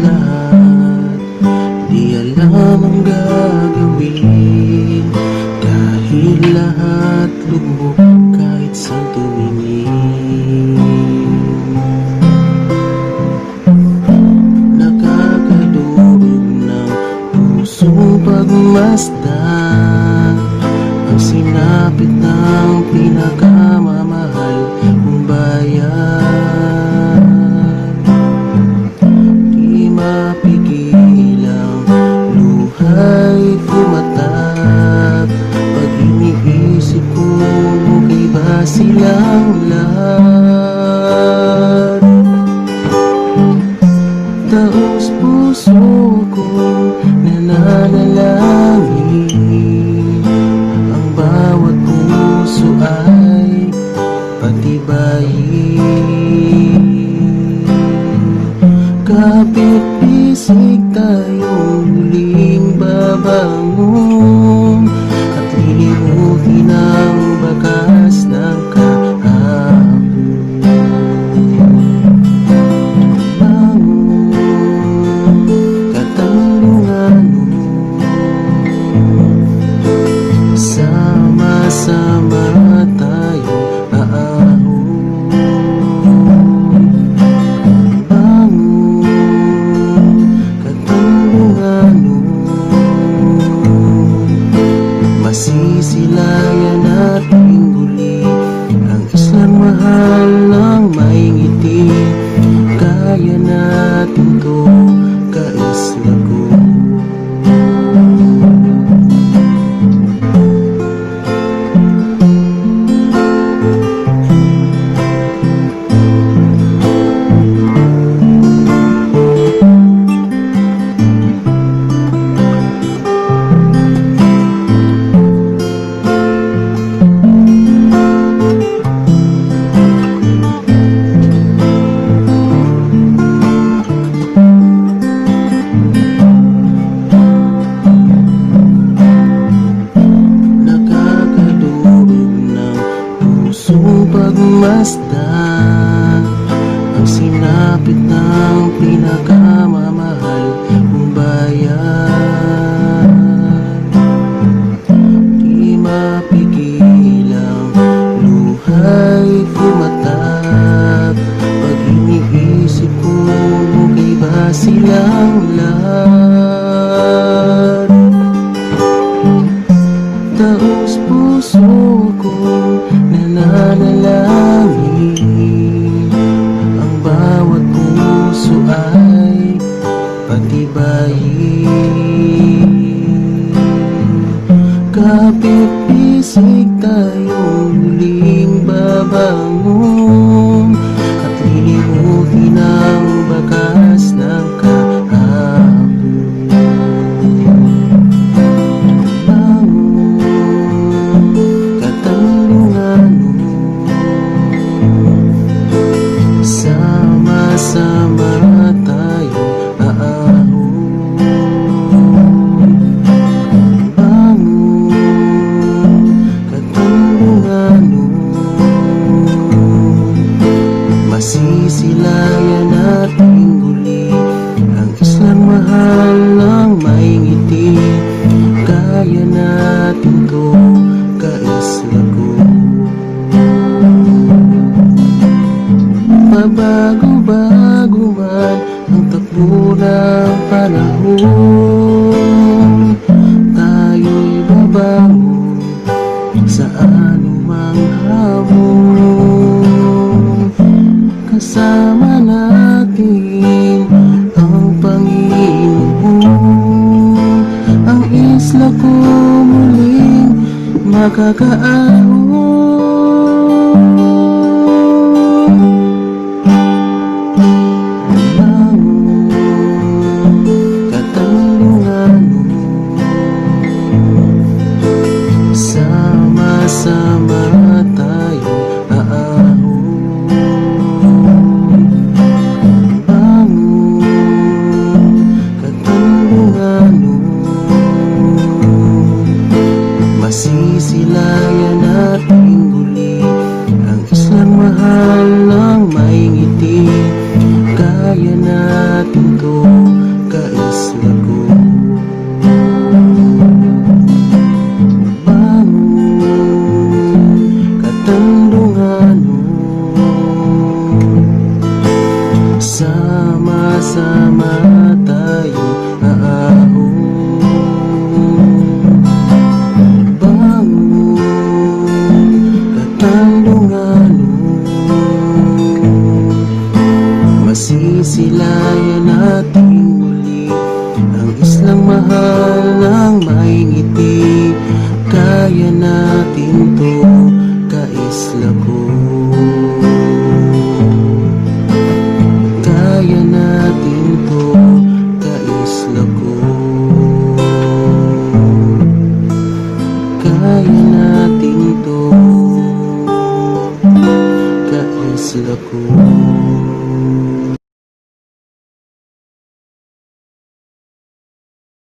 lahat. Di alam ang gagawin, dahil lahat lubog kahit sa tumingin. Nakakadurog ng pusong pagmasdan ang sinapit ng pinakamamahal mong bayan. Di mapigil ang luha'y kumatak pag iniisip ko okay ba silang lahat. Taos puso kong nananalangin, ang bawat puso ay patibayin. Kapit-bisig tayong muling babangon at lilimutin ang bakas ng kahapon. Sama-sama tayo aahon. Bangon, Katandunganon, masisilayan nating muli ang islang mahal ng may ngiti. Kaya natin to, kaisla ko. Pagmasdan ang sinapit ng pinakamamahal mong bayan. Di mapigil ang luha'y kumatak pag iniisip ko okay ba silang lahat. Taos puso kong nananalangin, ang bawat puso ay patibayin. Kapit-bisig tayong muling babangon at lilimutin ang bakas ng kahapon. Sama-sama tayo aahon. Bangon, Katandunganon, masisilayan nating muli ang islang mahal ng may ngiti. Kaya natin to, kaisla ko. Mabago-bago man ang takbo ng panahon, tayo'y babangon sa anumang hamon. Kasama natin ang Panginoon, ang isla ko muling makakaahon. Sama-sama tayo aahon. Bangon, Katandunganon, masisilayan natin natin to, kaisla ko. Bangon, katandungan mo, sama-sama tayo aahon. Bangon, katandungan mo, masisilayan nating muli ang islang mahal ng may ngiti. Kaya natin to, kaisla ko. Kaya natin to, kaisla ko. Kaya natin